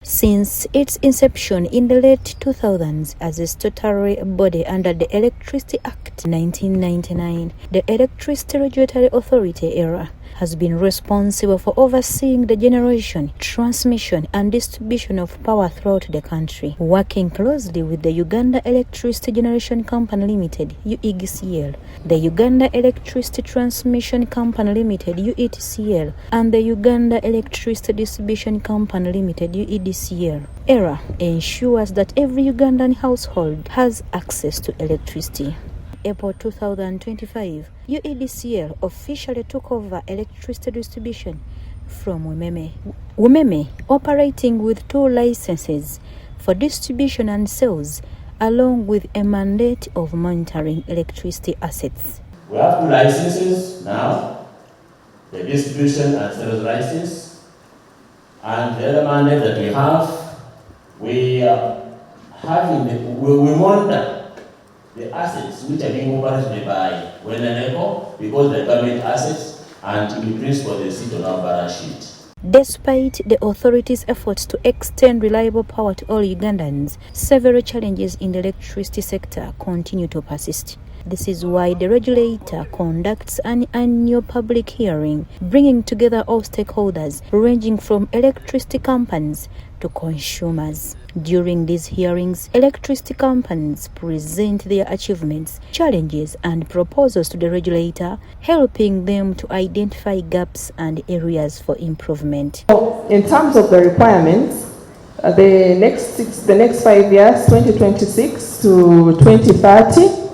Since its inception in the late 2000s as a statutory body under the Electricity Act 1999, the Electricity Regulatory Authority (ERA) has been responsible for overseeing the generation, transmission and distribution of power throughout the country, working closely with the Uganda Electricity Generation Company Limited (UEGCL), the Uganda Electricity Transmission Company Limited (UETCL), and the Uganda Electricity Distribution Company Limited (UEDCL). ERA ensures that every Ugandan household has access to electricity. April 2025, UEDCL officially took over electricity distribution from Umeme. Umeme, operating with 2 licenses for distribution and sales, along with a mandate of monitoring electricity assets. We have 2 licenses now, the distribution and sales license, and the other mandate that we have, we monitor the assets which are being operated by Wenaneco because they're government assets, and in principle they sit on our balance sheet. Despite the authorities' efforts to extend reliable power to all Ugandans, several challenges in the electricity sector continue to persist. This is why the regulator conducts an annual public hearing, bringing together all stakeholders, ranging from electricity companies to consumers. During these hearings, electricity companies present their achievements, challenges, and proposals to the regulator, helping them to identify gaps and areas for improvement. In terms of the requirements, the next 5 years, 2026 to 2030,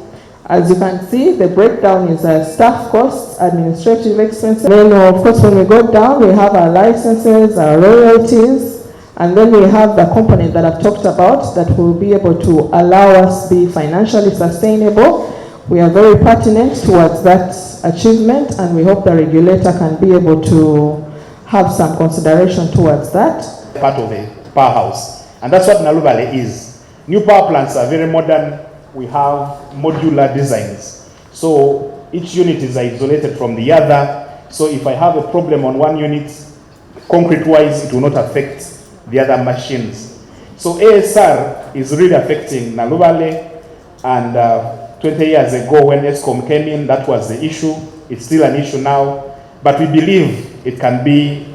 as you can see, the breakdown is staff costs, administrative expenses. Then, of course, when we go down, we have our licenses, our royalties, and then we have the component that I've talked about that will be able to allow us to be financially sustainable. We are very pertinent towards that achievement, and we hope the regulator can be able to have some consideration towards that. Part of a powerhouse, and that's what Nalubale is. New power plants are very modern. We have modular designs, so each unit is isolated from the other. So if I have a problem on one unit, concrete-wise, it will not affect the other machines. So ASR is really affecting Nalubale, and 20 years ago when ESCOM came in, that was the issue. It's still an issue now, but we believe it can be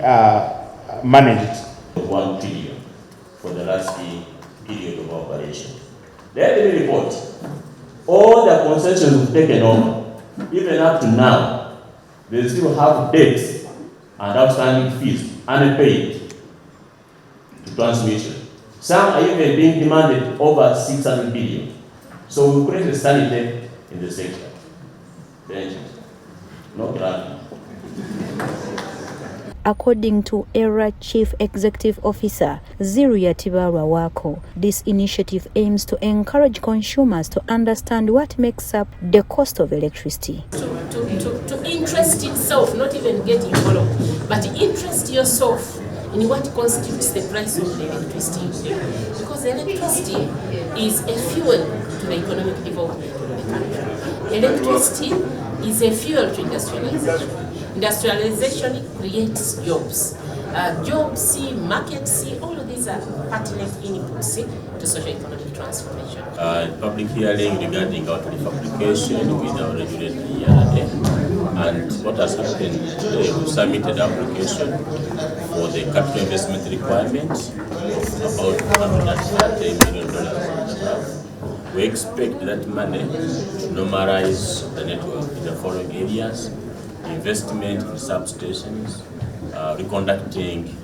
managed. 1 trillion for the last period of operation. Let me report, all the concessions we've taken over, even up to now, they still have debts and outstanding fees unpaid to transmission. Some are even being demanded over 600 billion. So we create a sanity in the sector. Thank you. No problem. According to ERA Chief Executive Officer Ziria Tibarwa Wako, this initiative aims to encourage consumers to understand what makes up the cost of electricity. To interest itself, not even get involved, but interest yourself in what constitutes the price of the electricity. Because electricity is a fuel to the economic development of the country. Electricity is a fuel to industrialization. Industrialization creates jobs. Jobs, markets, all of these are pertinent inputs to socio-economic transformation. Public hearing regarding our tariff application with our regulatory ERA. And what has happened today, we submitted application for the capital investment requirement of about $130 million. We expect that money to normalize the network in the following areas: investment in substations, reconducting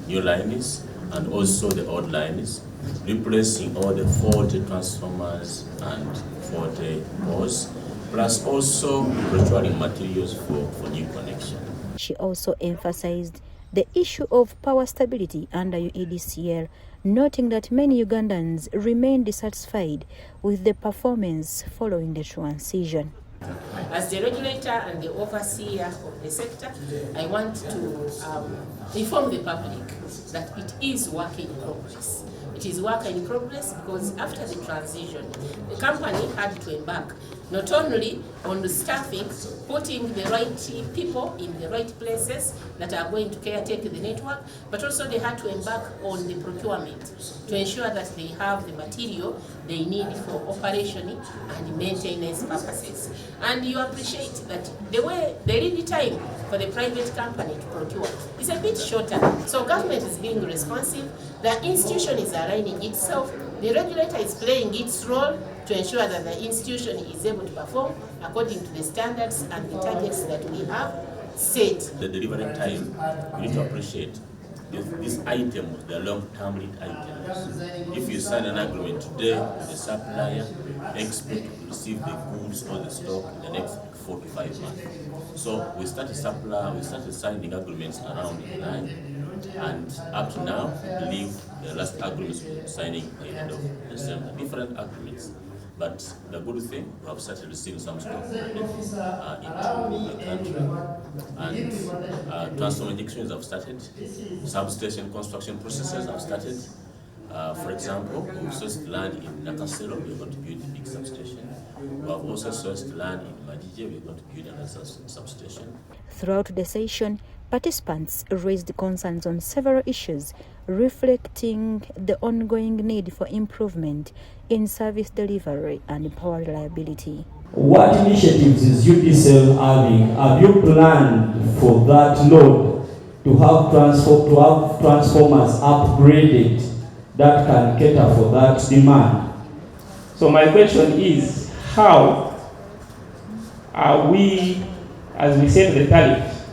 new lines, and also the old lines, replacing all the faulty transformers and faulty poles, plus also procuring materials for new connection. She also emphasized the issue of power stability under UEDCL, noting that many Ugandans remain dissatisfied with the performance following the transition. As the regulator and the overseer of the sector, I want to inform the public that it is work in progress. It is work in progress because after the transition, the company had to embark not only on the staffing, putting the right people in the right places that are going to caretake the network, but also they had to embark on the procurement to ensure that they have the material they need for operation and maintenance purposes. And you appreciate that the way the lead time for the private company to procure is a bit shorter. So government is being responsive, the institution is aligning itself, the regulator is playing its role to ensure that the institution is able to perform according to the standards and the targets that we have set. The delivery time, we need to appreciate these items, they are long-term lead items. If you sign an agreement today with the supplier, expect to receive the goods or the stock in the next 4 to 5 months. So we started signing agreements around July, and up to now, I believe the last agreements we were signing by the end of December, different agreements. But the good thing, we have started receiving some stock into the country, and transformer injections have started, substation construction processes have started. For example, we've sourced land in Nakasero, we're going to build a big substation. We have also sourced land in Majije, we're going to build another substation. Throughout the session, participants raised concerns on several issues, reflecting the ongoing need for improvement in service delivery and power reliability. What initiatives is UETCL having? Have you planned for that load to have transformers upgraded that can cater for that demand? So my question is, how are we, as we set the tariff,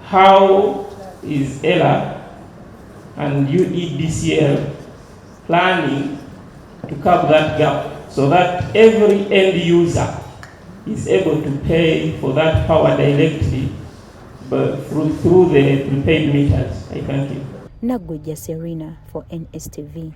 how is ELA and UEDCL planning to cover that gap so that every end user is able to pay for that power directly but through the prepaid meters? I thank you. Nagwe Serena for NSTV.